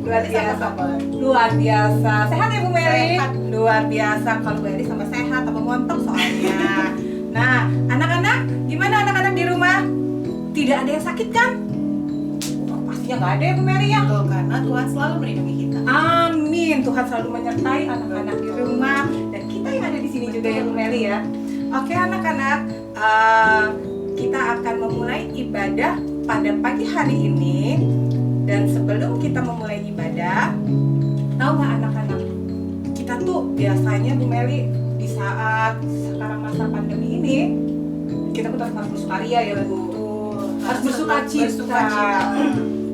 Luar biasa. Sama-sama. Luar biasa. Sehat ya Bu Mary? Sehat. Luar biasa. Kalau Bu Mary sama sehat sama montok soalnya. Nah, anak-anak, gimana anak-anak di rumah? Tidak ada yang sakit kan? Oh, pastinya nggak ada ya Bu Mary ya? Betul, karena Tuhan selalu melindungi kita. Amin. Tuhan selalu menyertai anak-anak di rumah dan kita yang ada di sini juga ya Bu Mary ya. Oke anak-anak, kita akan memulai ibadah pada pagi hari ini. Dan sebelum kita memulai ibadah, tahu nggak anak-anak? Kita tuh biasanya Bu Mary di saat sekarang masa pandemi ini, kita tuh harus bersukaria ya Bu. Harus bersukacita.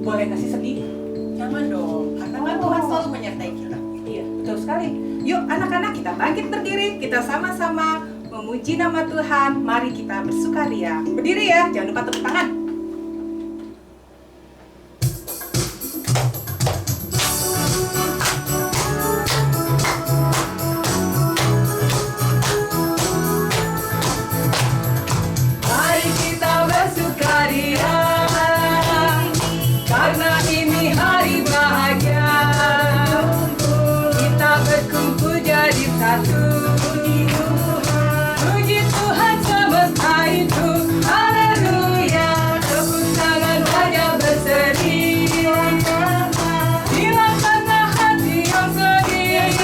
Boleh nggak sih sedih? Jangan dong, karena kan Tuhan selalu menyertai kita. Iya, betul sekali. Yuk anak-anak, kita bangkit berdiri, kita sama-sama memuji nama Tuhan. Mari kita bersukaria. Berdiri ya, jangan lupa tepuk tangan. Mari kita bersukaria, karena ini hari bahagia. Kita berkumpul jadi satu. Puji Tuhan semesta itu, haleluya. Tepuk tangan wajah berseri. Hilangkanlah hati yang sedih.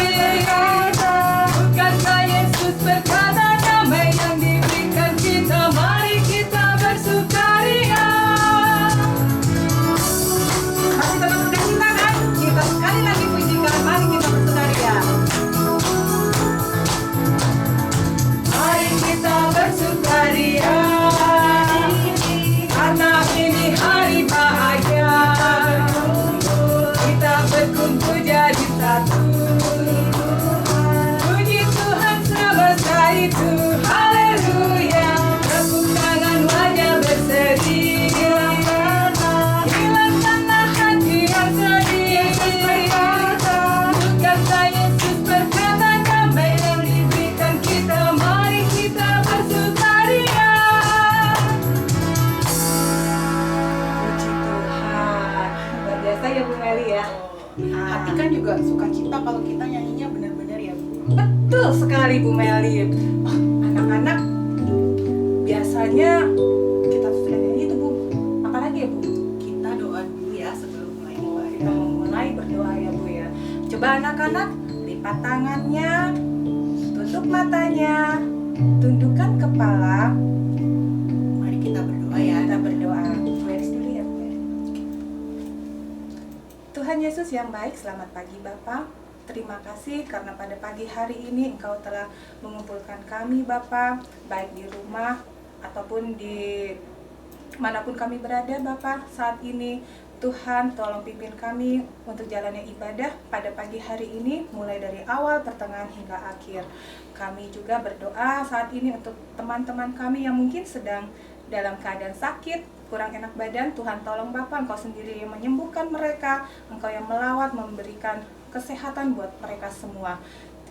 Bukankah Yesus berkata damai yang diberikan kita. Mari kita bersukaria. Masih tetap berdiri tangan. Kita sekali lagi pujikan. Mari kita bersukaria. Mari kita bersukaria, karena ini hari bahagia. Kita berkumpul jadi satu. Puji Tuhan semesta itu, haleluya. Tepuk tangan wajah berseri. Hilangkanlah hati yang sedih. Bukankah Yesus berkata damai yang diberikan kita. Mari kita bersukaria. Puji Tuhan. Luar biasa ya Bu Meli ya. Hati kan juga sukacita kalau kita nyanyinya benar-benar ya Bu. Betul sekali Bu Meli. Oh, anak-anak, biasanya kita tuh sudah nyanyi tuh Bu. Apalagi ya Bu? Kita doa dulu ya sebelum mulai ibadah. Kita mau mulai berdoa ya Bu ya. Coba anak-anak lipat tangannya, tutup matanya, tundukkan kepala. Mari kita berdoa ya. Kita berdoa. Beres dulu ya Bu ya. Tuhan Yesus yang baik, selamat pagi Bapak. Terima kasih karena pada pagi hari ini Engkau telah mengumpulkan kami Bapak, baik di rumah ataupun di manapun kami berada Bapak saat ini. Tuhan tolong pimpin kami untuk jalannya ibadah pada pagi hari ini, mulai dari awal, pertengahan hingga akhir. Kami juga berdoa saat ini untuk teman-teman kami yang mungkin sedang dalam keadaan sakit, kurang enak badan. Tuhan tolong Bapak, Engkau sendiri yang menyembuhkan mereka, Engkau yang melawat, memberikan kesehatan buat mereka semua.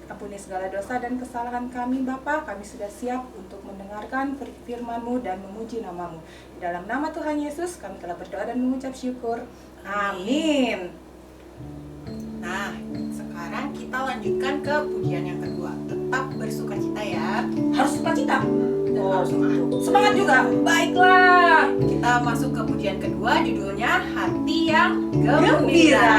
Ampuni segala dosa dan kesalahan kami Bapa. Kami sudah siap untuk mendengarkan firman-Mu dan memuji nama-Mu. Di dalam nama Tuhan Yesus kami telah berdoa dan mengucap syukur. Amin. Nah, sekarang kita lanjutkan ke pujian yang kedua. Tetap bersukacita ya. Harus sukacita. Dan Oh, harus semangat. semangat juga. Baiklah. Kita masuk ke pujian kedua, judulnya Hati yang Gembira. Gembira.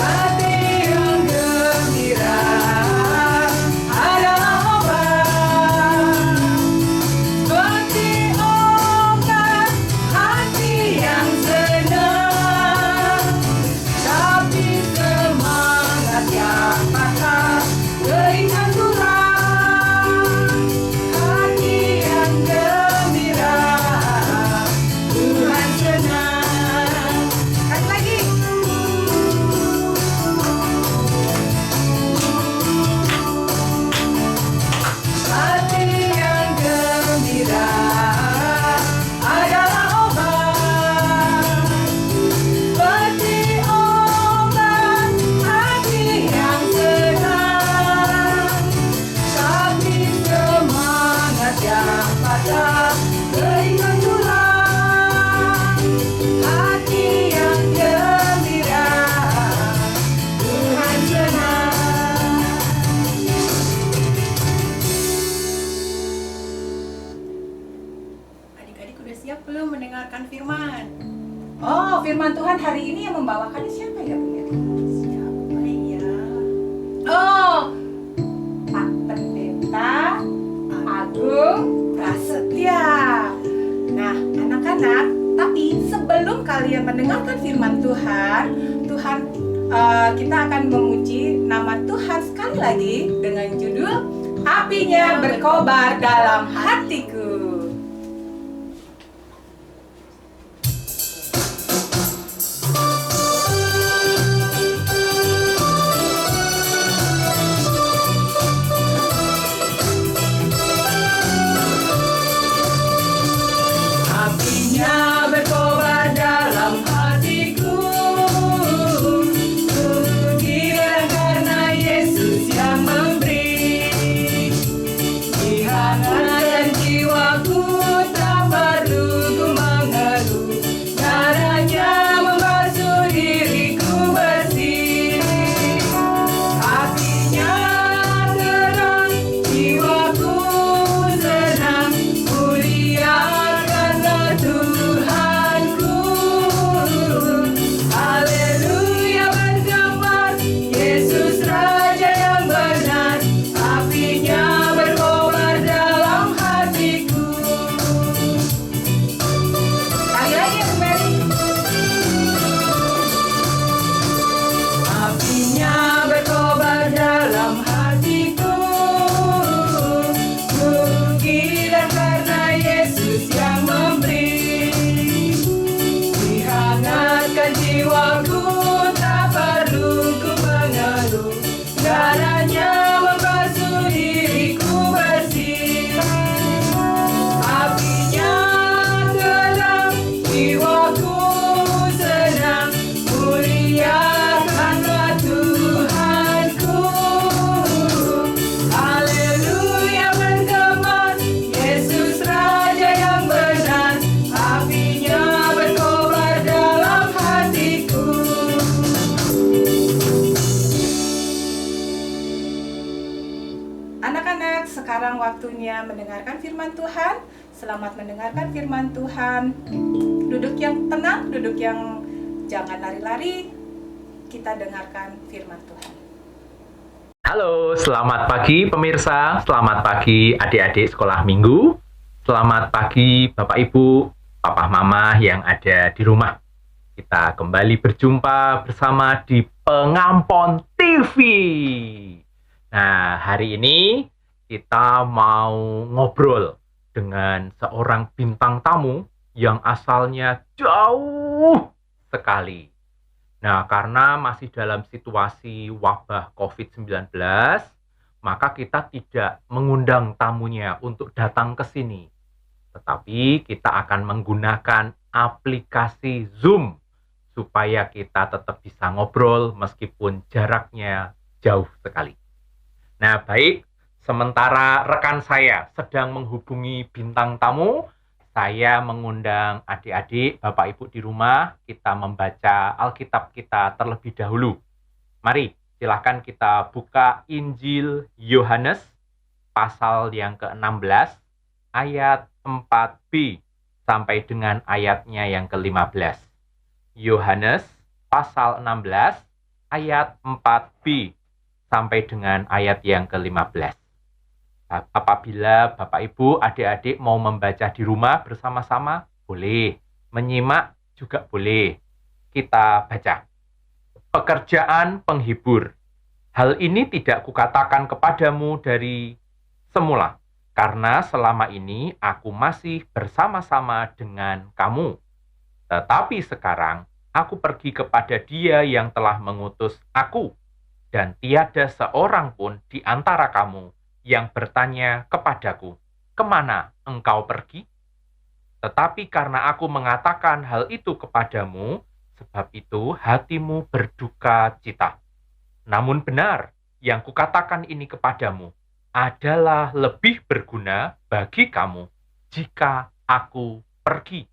Hati yang gembira adalah obat, seperti obat hati Sudah siap belum mendengarkan firman? Oh, firman Tuhan hari ini yang membawakannya siapa ya, Bu Mary? Siapa ya? Oh, Pak Pendeta Agung Prasetya. Nah, anak-anak, tapi sebelum kalian mendengarkan firman Tuhan, kita akan memuji nama Tuhan sekali lagi dengan judul Apinya Berkobar Dalam Hatiku. Apinya berkobar dalam hatiku, gila karena Yesus yang memberi. Dihangatkan jiwaku, tak perlu ku mengeluh, darahnya membasuh diriku bersih. Hatinya terang, jiwaku senang, mulia karena Tuhanku. Haleluya bergema, Yesus Raja yang benar, apinya berkobar dalam hatiku. Sekali lagi ya, Bu Mary. Apinya berkobar dalam hatiku, gila karena Yesus yang memberi. Dihangatkan jiwaku, tak perlu ku mengeluh, darahnya membasuh diriku bersih. Apinya terang, jiwaku senang, mulia karena Tuhanku. Haleluya bergema, Yesus Raja yang benar, apinya berkobar dalam hatiku. Anak-anak, sekarang waktunya mendengarkan firman Tuhan. Selamat mendengarkan firman Tuhan. Duduk yang tenang, duduk yang jangan lari-lari. Kita dengarkan firman Tuhan. Halo, selamat pagi pemirsa, selamat pagi adik-adik sekolah minggu, selamat pagi Bapak Ibu, Papa Mama yang ada di rumah. Kita kembali berjumpa bersama di Pengampon TV. Nah, hari ini kita mau ngobrol dengan seorang bintang tamu yang asalnya jauh sekali. Nah, karena masih dalam situasi wabah COVID-19, maka kita tidak mengundang tamunya untuk datang ke sini. Tetapi kita akan menggunakan aplikasi Zoom supaya kita tetap bisa ngobrol meskipun jaraknya jauh sekali. Nah, baik, sementara rekan saya sedang menghubungi bintang tamu, saya mengundang adik-adik, Bapak Ibu di rumah, kita membaca Alkitab kita terlebih dahulu. Mari, silakan kita buka Injil Yohanes, pasal yang ke-16, ayat 4b, sampai dengan ayatnya yang ke-15. Yohanes, pasal 16, ayat 4b, sampai dengan ayat yang ke-15. Apabila Bapak Ibu, adik-adik mau membaca di rumah bersama-sama, boleh. Menyimak juga boleh. Kita baca. Pekerjaan penghibur. Hal ini tidak kukatakan kepadamu dari semula, karena selama ini aku masih bersama-sama dengan kamu. Tetapi sekarang aku pergi kepada Dia yang telah mengutus aku, dan tiada seorang pun di antara kamu yang bertanya kepadaku, kemana engkau pergi? Tetapi karena aku mengatakan hal itu kepadamu, sebab itu hatimu berduka cita. Namun benar, yang kukatakan ini kepadamu adalah lebih berguna bagi kamu jika aku pergi.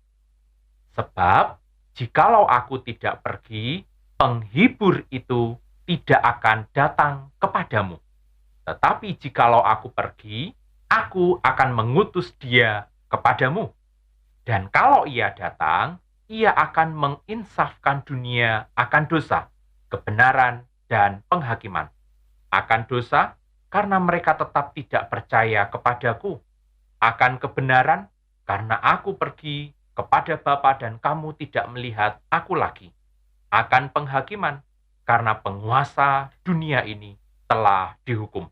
Sebab, jikalau aku tidak pergi, penghibur itu tidak akan datang kepadamu. Tetapi jikalau aku pergi, aku akan mengutus dia kepadamu. Dan kalau ia datang, ia akan menginsafkan dunia akan dosa, kebenaran, dan penghakiman. Akan dosa, karena mereka tetap tidak percaya kepadaku. Akan kebenaran, karena aku pergi kepada Bapa dan kamu tidak melihat aku lagi. Akan penghakiman, karena penguasa dunia ini telah dihukum.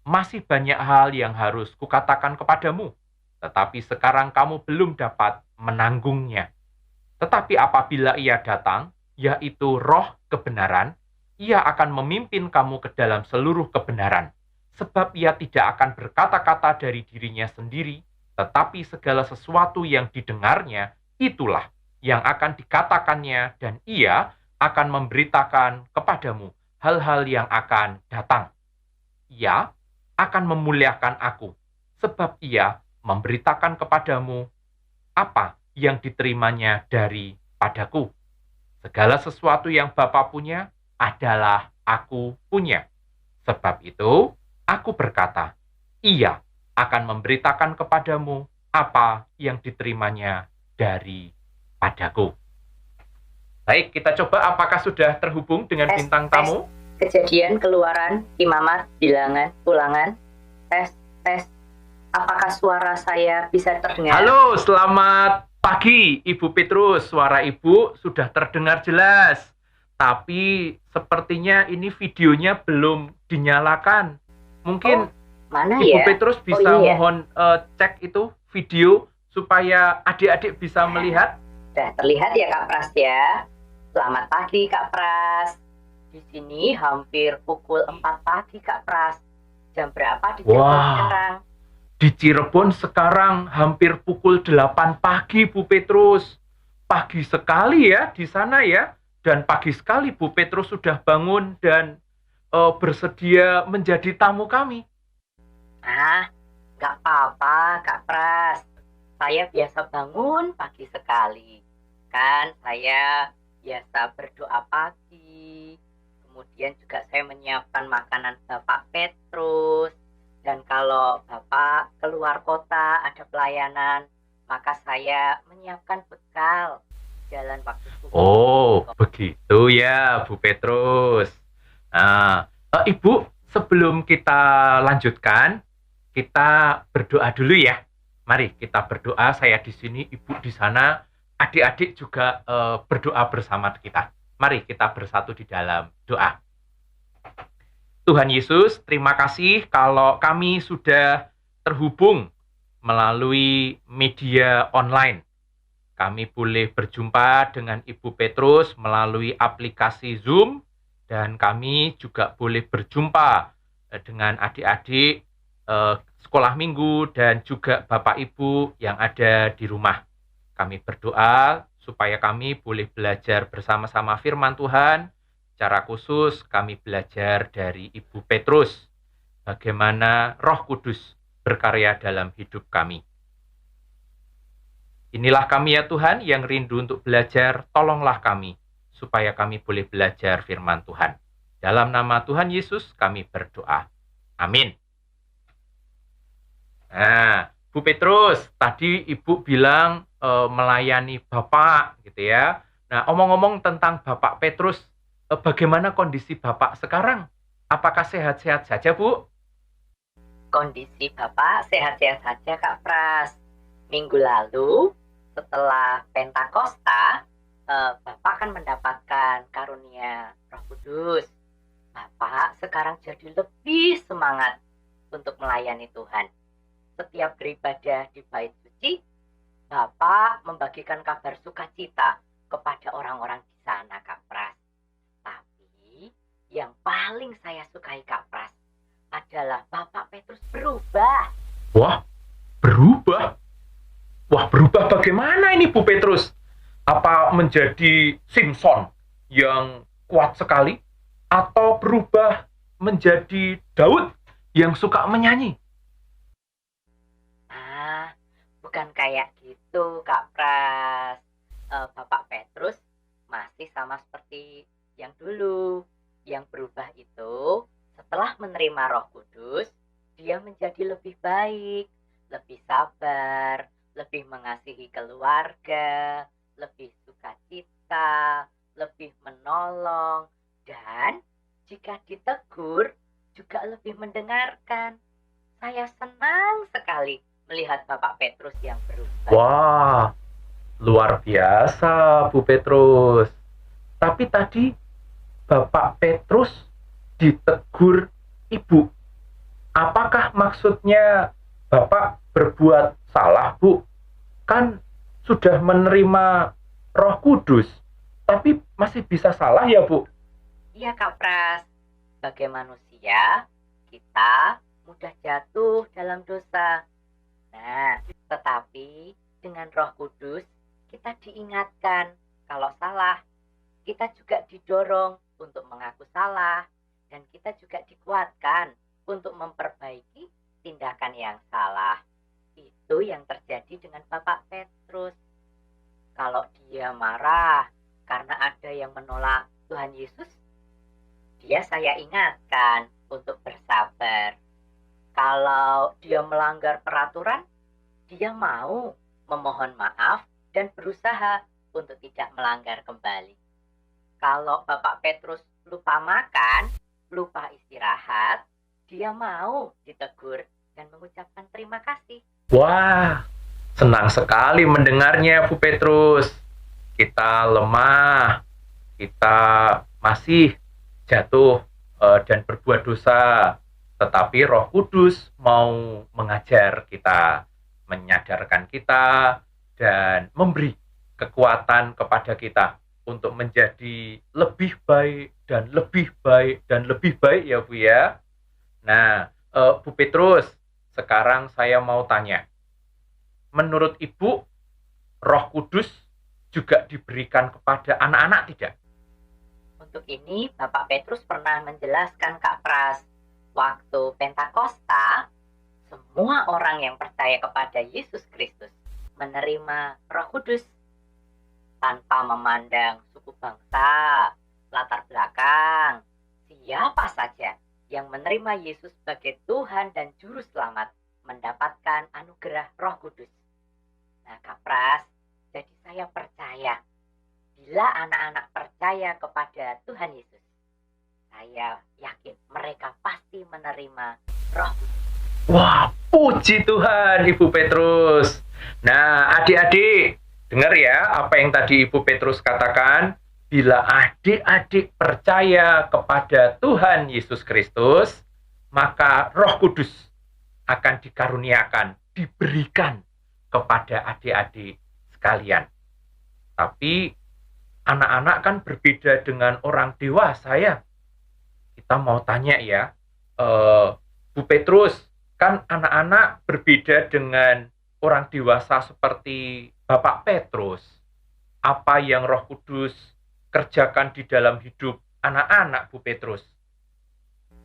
Masih banyak hal yang harus kukatakan kepadamu, tetapi sekarang kamu belum dapat menanggungnya. Tetapi apabila ia datang, yaitu roh kebenaran, ia akan memimpin kamu ke dalam seluruh kebenaran. Sebab ia tidak akan berkata-kata dari dirinya sendiri, tetapi segala sesuatu yang didengarnya, itulah yang akan dikatakannya, dan ia akan memberitakan kepadamu hal-hal yang akan datang. Ia akan memuliakan aku, sebab ia memberitakan kepadamu apa yang diterimanya daripadaku. Segala sesuatu yang Bapa punya adalah aku punya. Sebab itu, aku berkata, ia akan memberitakan kepadamu apa yang diterimanya daripadaku. Baik, kita coba apakah sudah terhubung dengan bintang tamu? Kejadian, Keluaran, Imamat, Bilangan, Ulangan, tes. Apakah suara saya bisa terdengar? Halo, selamat pagi Ibu Petrus. Suara Ibu sudah terdengar jelas. Tapi sepertinya ini videonya belum dinyalakan. Mungkin mana Ibu ya? Petrus bisa mohon cek itu video supaya adik-adik bisa melihat. Sudah terlihat ya Kak Pras ya. Selamat pagi Kak Pras. Di sini hampir pukul 4 pagi Kak Pras. Jam berapa di Cirebon sekarang? Di Cirebon sekarang hampir pukul 8 pagi Bu Petrus. Pagi sekali ya di sana ya. Dan pagi sekali Bu Petrus sudah bangun dan bersedia menjadi tamu kami. Nggak apa-apa Kak Pras. Saya biasa bangun pagi sekali. Kan saya biasa berdoa pagi. Kemudian juga saya menyiapkan makanan Bapak Petrus. Dan kalau Bapak keluar kota ada pelayanan, maka saya menyiapkan bekal jalan waktu subuh. Oh, begitu ya Bu Petrus. Nah, Ibu, sebelum kita lanjutkan, kita berdoa dulu ya. Mari kita berdoa, saya di sini, Ibu di sana, adik-adik juga berdoa bersama kita. Mari kita bersatu di dalam doa. Tuhan Yesus, terima kasih kalau kami sudah terhubung melalui media online. Kami boleh berjumpa dengan Ibu Petrus melalui aplikasi Zoom, dan kami juga boleh berjumpa dengan adik-adik sekolah minggu dan juga Bapak Ibu yang ada di rumah. Kami berdoa supaya kami boleh belajar bersama-sama firman Tuhan. Secara khusus kami belajar dari Ibu Petrus, bagaimana Roh Kudus berkarya dalam hidup kami. Inilah kami ya Tuhan yang rindu untuk belajar, tolonglah kami, supaya kami boleh belajar firman Tuhan. Dalam nama Tuhan Yesus kami berdoa. Amin. Nah, Bu Petrus, tadi Ibu bilang melayani Bapak gitu ya. Nah, omong-omong tentang Bapak Petrus, bagaimana kondisi Bapak sekarang? Apakah sehat-sehat saja, Bu? Kondisi Bapak sehat-sehat saja, Kak Pras. Minggu lalu, setelah Pentakosta, Bapak kan mendapatkan karunia Roh Kudus. Bapak sekarang jadi lebih semangat untuk melayani Tuhan. Setiap beribadah di Bait Suci, Bapak membagikan kabar sukacita kepada orang-orang di sana, Kak Pras. Tapi yang paling saya sukai, Kak Pras, adalah Bapak Petrus berubah. Wah, berubah? Wah, berubah bagaimana ini Bu Petrus? Apa menjadi Simpson yang kuat sekali? Atau berubah menjadi Daud yang suka menyanyi? Bukan kayak gitu, Kak Pras. Bapak Petrus masih sama seperti yang dulu. Yang berubah itu, setelah menerima Roh Kudus, dia menjadi lebih baik, lebih sabar, lebih mengasihi keluarga, lebih sukacita, lebih menolong, dan jika ditegur juga lebih mendengarkan. Saya senang sekali melihat Bapak Petrus yang berubah. Wah, luar biasa Bu Petrus. Tapi tadi Bapak Petrus ditegur Ibu. Apakah maksudnya Bapak berbuat salah, Bu? Kan sudah menerima Roh Kudus, tapi masih bisa salah ya, Bu? Iya, Kak Pras. Sebagai manusia, kita mudah jatuh dalam dosa. Nah, tetapi dengan Roh Kudus, kita diingatkan kalau salah. Kita juga didorong untuk mengaku salah, dan kita juga dikuatkan untuk memperbaiki tindakan yang salah. Itu yang terjadi dengan Bapak Petrus. Kalau dia marah karena ada yang menolak Tuhan Yesus, saya ingatkan untuk bersabar. Kalau dia melanggar peraturan, dia mau memohon maaf dan berusaha untuk tidak melanggar kembali. Kalau Bapak Petrus lupa makan, lupa istirahat, dia mau ditegur dan mengucapkan terima kasih. Wah, senang sekali mendengarnya, Bu Petrus. Kita lemah, kita masih jatuh dan berbuat dosa, tetapi Roh Kudus mau mengajar kita, menyadarkan kita, dan memberi kekuatan kepada kita untuk menjadi lebih baik dan lebih baik dan lebih baik ya Bu ya. Nah, Bu Petrus, sekarang saya mau tanya. Menurut Ibu, Roh Kudus juga diberikan kepada anak-anak tidak? Untuk ini, Bapak Petrus pernah menjelaskan Kak Pras, waktu Pentakosta, semua orang yang percaya kepada Yesus Kristus menerima Roh Kudus tanpa memandang suku bangsa, latar belakang. Siapa saja yang menerima Yesus sebagai Tuhan dan Juru Selamat mendapatkan anugerah Roh Kudus. Nah, Kak Pras, jadi saya percaya bila anak-anak percaya kepada Tuhan Yesus, saya yakin mereka pasti menerima Roh Kudus. Wah, puji Tuhan Ibu Petrus. Nah, adik-adik, dengar ya apa yang tadi Ibu Petrus katakan. Bila adik-adik percaya kepada Tuhan Yesus Kristus, maka Roh Kudus akan dikaruniakan, diberikan kepada adik-adik sekalian. Tapi anak-anak kan berbeda dengan orang dewasa ya. Kita mau tanya ya, Bu Petrus, kan anak-anak berbeda dengan orang dewasa seperti Bapak Petrus. Apa yang Roh Kudus kerjakan di dalam hidup anak-anak, Bu Petrus?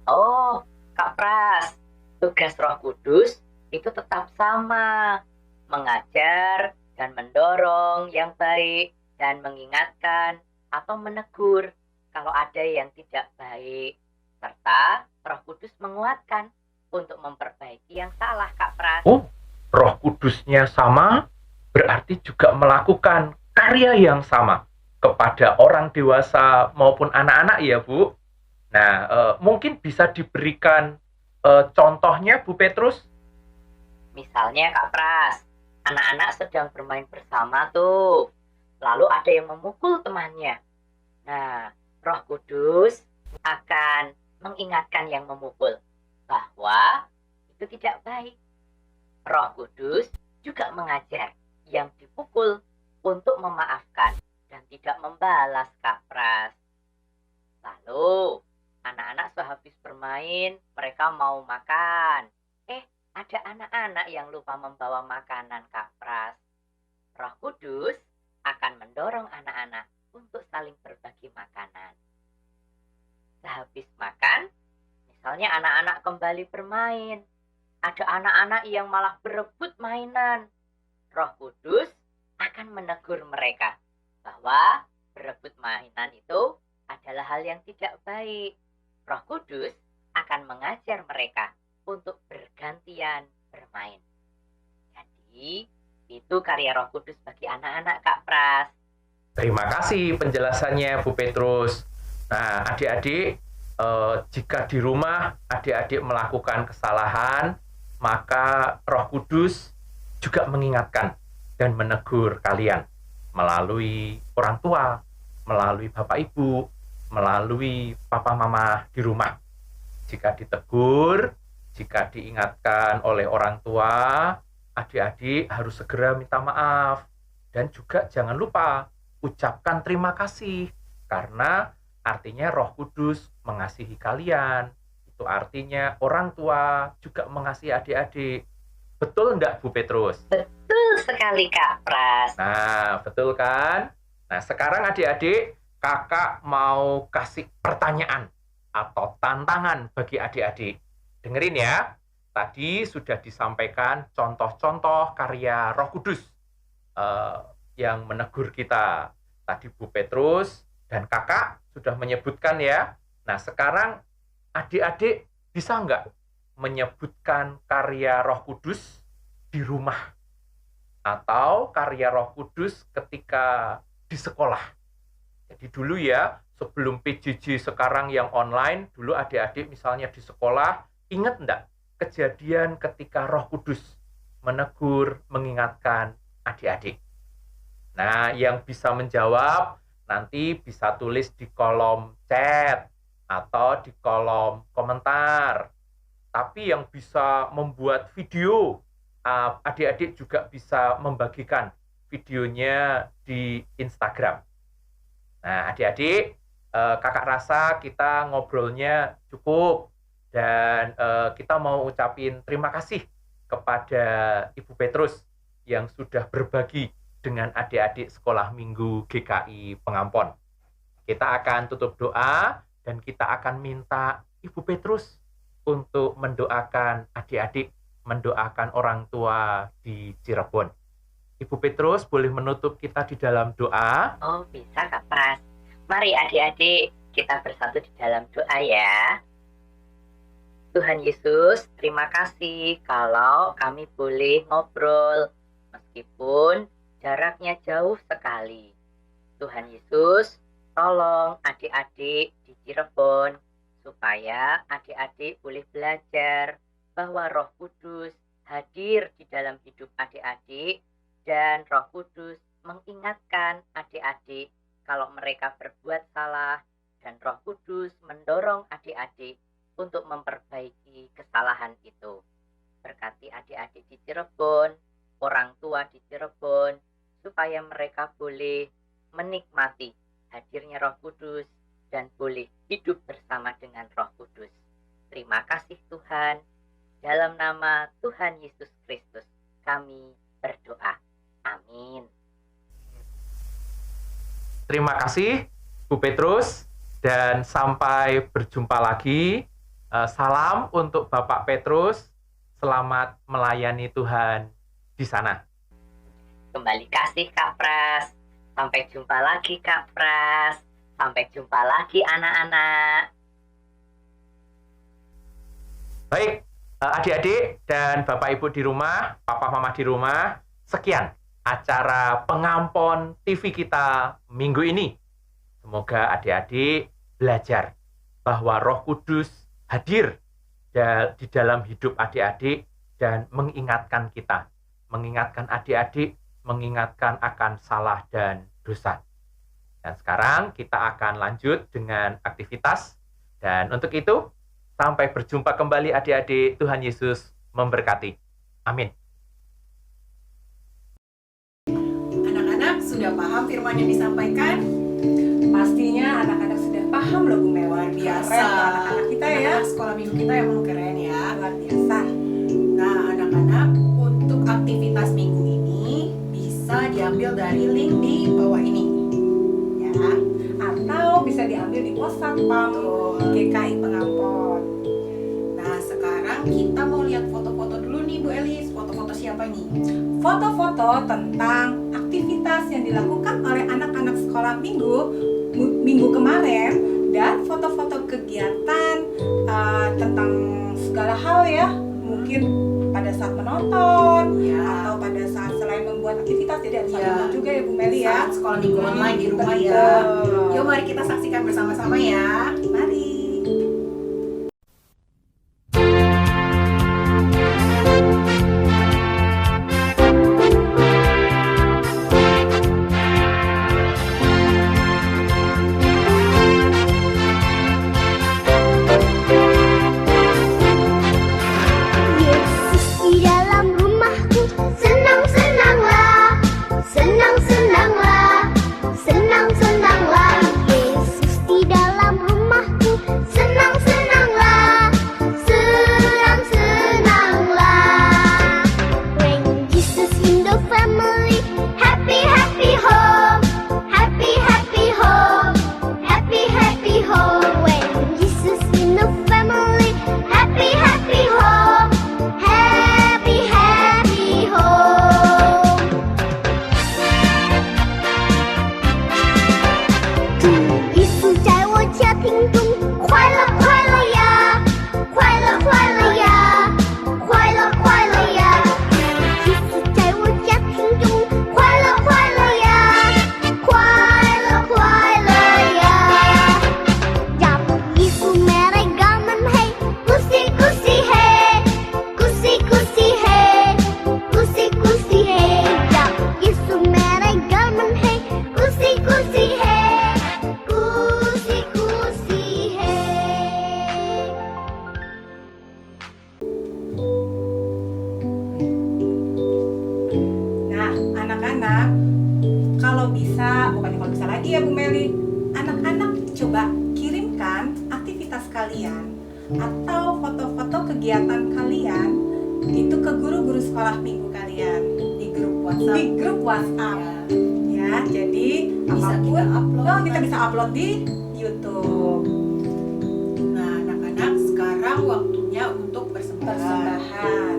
Oh, Kak Pras, tugas Roh Kudus itu tetap sama, mengajar dan mendorong yang baik dan mengingatkan atau menegur kalau ada yang tidak baik, serta Roh Kudus menguatkan untuk memperbaiki yang salah, Kak Pras. Oh, Roh Kudusnya sama, berarti juga melakukan karya yang sama kepada orang dewasa maupun anak-anak ya, Bu. Nah, mungkin bisa diberikan contohnya, Bu Petrus? Misalnya, Kak Pras, anak-anak sedang bermain bersama tuh, lalu ada yang memukul temannya. Nah, Roh Kudus akan mengingatkan yang memukul bahwa itu tidak baik. Roh Kudus juga mengajar yang dipukul untuk memaafkan dan tidak membalas, Kak Pras. Lalu, anak-anak sehabis bermain, mereka mau makan. Ada anak-anak yang lupa membawa makanan, Kak Pras. Roh Kudus akan mendorong anak-anak untuk saling berbagi makanan. Sehabis makan, misalnya anak-anak kembali bermain. Ada anak-anak yang malah berebut mainan. Roh Kudus akan menegur mereka bahwa berebut mainan itu adalah hal yang tidak baik. Roh Kudus akan mengajar mereka untuk bergantian bermain. Jadi, Itu karya Roh Kudus bagi anak-anak, Kak Pras. Terima kasih penjelasannya Bu Petrus. Nah, adik-adik, jika di rumah adik-adik melakukan kesalahan, maka Roh Kudus juga mengingatkan dan menegur kalian melalui orang tua, melalui Bapak Ibu, melalui Papa Mama di rumah. Jika ditegur, jika diingatkan oleh orang tua, adik-adik harus segera minta maaf. Dan juga jangan lupa ucapkan terima kasih, karena artinya Roh Kudus mengasihi kalian. Itu artinya orang tua juga mengasihi adik-adik. Betul enggak Bu Petrus? Betul sekali, Kak Pras. Nah, betul kan? Nah, sekarang adik-adik, kakak mau kasih pertanyaan atau tantangan bagi adik-adik. Dengerin ya, tadi sudah disampaikan contoh-contoh karya Roh Kudus yang menegur kita. Tadi Bu Petrus dan kakak sudah menyebutkan ya. Nah, sekarang adik-adik bisa nggak menyebutkan karya Roh Kudus di rumah? Atau karya Roh Kudus ketika di sekolah? Jadi dulu ya, sebelum PJJ sekarang yang online, dulu adik-adik misalnya di sekolah, ingat enggak kejadian ketika Roh Kudus menegur, mengingatkan adik-adik? Nah, yang bisa menjawab nanti bisa tulis di kolom chat atau di kolom komentar. Tapi yang bisa membuat video, adik-adik juga bisa membagikan videonya di Instagram. Nah, adik-adik, kakak rasa kita ngobrolnya cukup dan kita mau ucapin terima kasih kepada Ibu Petrus yang sudah berbagi dengan adik-adik sekolah minggu GKI Pengampon. Kita akan tutup doa dan kita akan minta Ibu Petrus untuk mendoakan adik-adik, mendoakan orang tua di Cirebon. Ibu Petrus boleh menutup kita di dalam doa? Oh, bisa, Kak Pras. Mari adik-adik, kita bersatu di dalam doa ya. Tuhan Yesus, terima kasih kalau kami boleh ngobrol, meskipun jaraknya jauh sekali. Tuhan Yesus, tolong adik-adik di Cirebon, supaya adik-adik boleh belajar bahwa Roh Kudus hadir di dalam hidup adik-adik, dan Roh Kudus mengingatkan adik-adik kalau mereka berbuat salah, dan Roh Kudus mendorong adik-adik untuk memperbaiki kesalahan itu. Berkati adik-adik di Cirebon, orang tua di Cirebon, supaya mereka boleh menikmati hadirnya Roh Kudus dan boleh hidup bersama dengan Roh Kudus. Terima kasih Tuhan. Dalam nama Tuhan Yesus Kristus, kami berdoa. Amin. Terima kasih Bu Petrus dan sampai berjumpa lagi. Salam untuk Bapak Petrus. Selamat melayani Tuhan di sana. Kembali kasih Kak Pras. Sampai jumpa lagi Kak Pras. Sampai jumpa lagi anak-anak. Baik, adik-adik dan Bapak Ibu di rumah, Papa Mama di rumah, sekian acara Pengampon TV kita minggu ini. Semoga adik-adik belajar bahwa Roh Kudus hadir di dalam hidup adik-adik dan mengingatkan kita, mengingatkan adik-adik, mengingatkan akan salah dan dosa. Dan sekarang kita akan lanjut dengan aktivitas. Dan untuk itu, sampai berjumpa kembali adik-adik. Tuhan Yesus memberkati. Amin. Anak-anak sudah paham firman yang disampaikan? Pastinya anak-anak sudah paham loh Bu Mel. Luar biasa. Keren loh anak-anak kita ya. Anak-anak sekolah minggu kita emang keren ya. Luar biasa. Nah, anak-anak, untuk aktivitas minggu ini bisa diambil dari link di bawah ini. Ya. Atau bisa diambil di WhatsApp Betul. GKI Pengampon. Nah, sekarang kita mau lihat foto-foto dulu nih Bu Elis. Foto-foto siapa nih? Foto-foto tentang aktivitas yang dilakukan oleh anak-anak sekolah minggu kemarin, dan foto-foto kegiatan tentang segala hal ya, mungkin pada saat menonton Ya. atau pada saat selain membuat buat aktivitas, jadi harus Iya. ada juga ya Bu Meli ya. Saat sekolah minggu online di rumah ya. Betul. Yuk mari kita saksikan bersama-sama ya. Mari. Yesus di dalam rumahku, senang-senanglah, senang-senanglah, senang-senanglah. Yesus di dalam rumahku, senang-senanglah, senang-senanglah. When Jesus in the family, happy, happy home, happy, happy home, happy, happy home. When Jesus in the family, happy, happy home, happy, happy home. 主耶稣在我家庭中，快乐快乐呀，快乐快乐呀，快乐快乐呀。耶稣在我家庭中，快乐快乐呀，快乐快乐呀。让耶稣 mereka menhei, kusi kusi hei, kusi kusi hei, kusi kusi hei.让耶稣 mereka menhei, kusi kusi hei, kusi kusi hei. Nah, anak-anak, kalau bisa, bukannya kalau bisa lagi ya Bu Meli, anak-anak coba kirimkan aktivitas kalian atau foto-foto kegiatan kalian itu ke guru-guru sekolah minggu kalian Di grup WhatsApp. di grup WhatsApp Ya. ya. Jadi Bisa apapun, kita upload. kita bisa upload di YouTube. Nah, anak-anak sekarang waktunya untuk persembahan. Persembahan.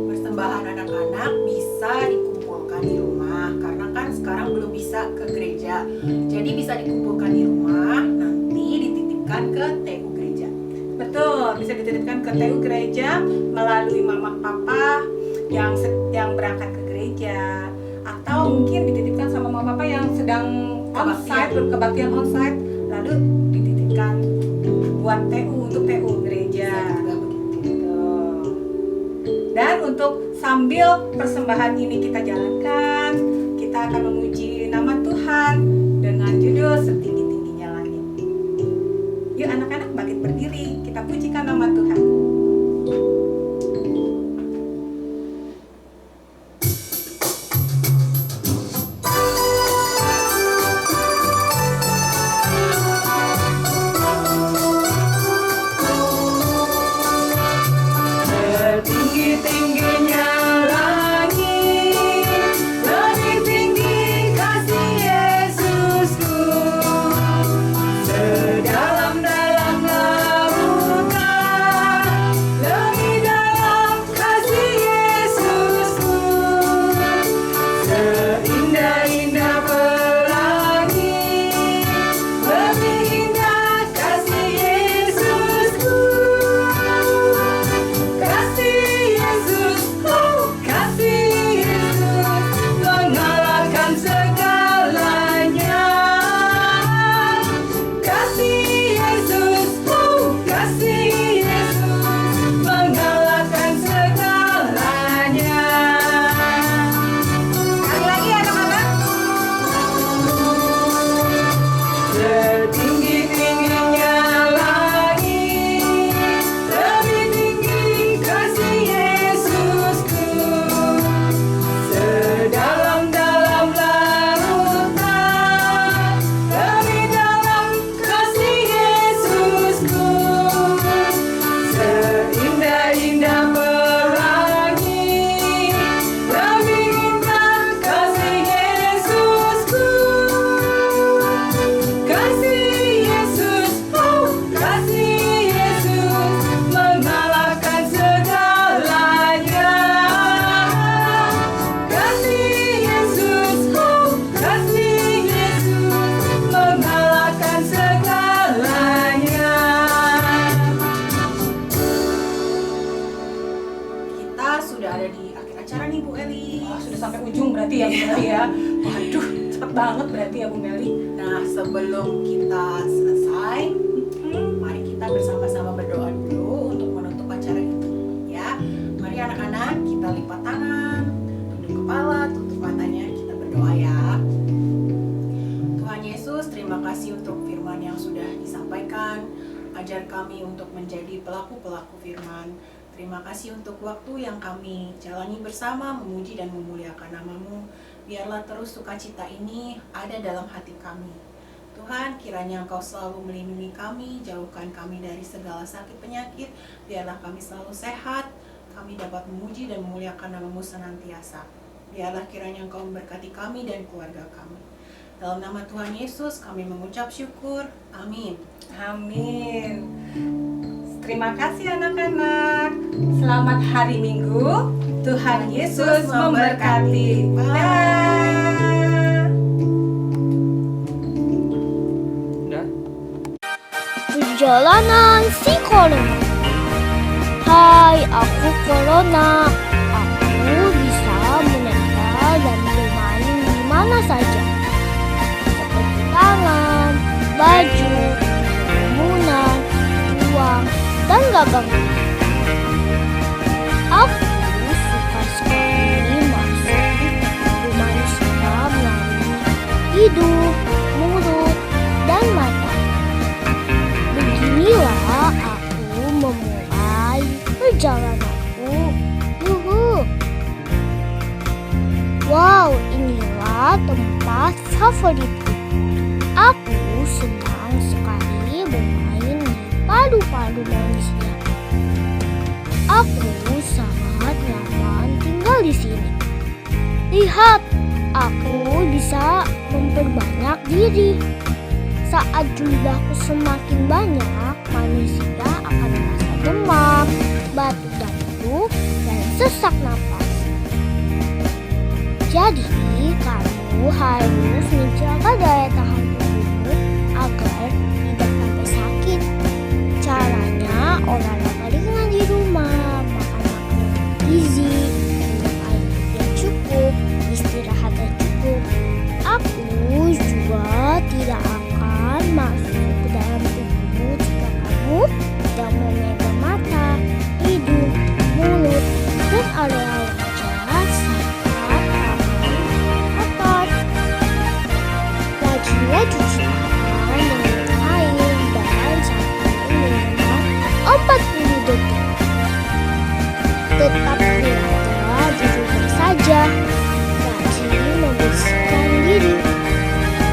Persembahan anak-anak bisa dikumpulkan di rumah karena kan sekarang belum bisa ke gereja. Jadi bisa dikumpulkan di rumah, nanti dititipkan ke TU gereja. Betul, bisa dititipkan ke TU gereja melalui mama papa yang berangkat ke gereja, atau mungkin dititipkan sama mama papa yang sedang onsite, kebaktian onsite, lalu dititipkan buat TU, untuk TU gereja. Juga begitu. Gitu. Dan untuk sambil persembahan ini kita jalankan, kita akan memuji nama Tuhan dengan judul Setinggi-tingginya Langit. Yuk anak-anak bangkit berdiri, kita pujikan nama Tuhan. Setinggi-tingginya langit, lebih tinggi kasih Yesusku. Sedalam-dalam lautan, ya. Waduh, cepet banget berarti ya Bu Meli. Nah, sebelum kita selesai, mari kita bersama-sama berdoa dulu untuk menutup acara ini ya. Mari anak-anak kita lipat tangan, tunduk kepala, tutup matanya, kita berdoa ya. Tuhan Yesus, terima kasih untuk firman yang sudah disampaikan. Ajar kami untuk menjadi pelaku-pelaku firman. Terima kasih untuk waktu yang kami jalani bersama, memuji dan memuliakan nama-Mu. Biarlah terus sukacita ini ada dalam hati kami. Tuhan, kiranya Engkau selalu melindungi kami, jauhkan kami dari segala sakit penyakit. Biarlah kami selalu sehat, kami dapat memuji dan memuliakan nama-Mu senantiasa. Biarlah kiranya Engkau memberkati kami dan keluarga kami. Dalam nama Tuhan Yesus kami mengucap syukur. Amin. Amin. Terima kasih anak-anak. Selamat hari Minggu. Tuhan Yesus memberkati. Dah. Perjalanan si Corona. Hai, aku Corona. Aku bisa menempel dan bermain di mana saja. Seperti tangan, baju, bangunan, uang, dan gagang. Aku suka sekali masuk ke manusia melalui hidung, mulut, dan mata. Beginilah aku memulai perjalananku. Yuhu. Wow, inilah tempat favoritku. Aku senang sekali bermain di padu-padu manusia. Aku sangat nyaman tinggal di sini. Lihat, aku bisa memperbanyak diri. Saat jumlahku semakin banyak, manusia akan merasa demam, batuk dan flu, dan sesak napas. Jadi, kamu harus menjaga daya tahan tubuhmu agar tidak sampai sakit. Caranya, olahraga ringan di rumah, makan makanan gizi, minum air yang cukup, istirahat yang cukup. Aku juga tidak akan masuk ke dalam tubuhmu jika kamu tidak memegang mata, hidung, mulut, dan area wajah saat kamu kotor. Rajinlah cuci tangan dengan air dan sabun minimal 40 detik. Tetap berada di rumah saja. Rajin membersihkan diri.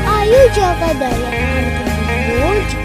Ayo jaga daya tahan tubuhmu jika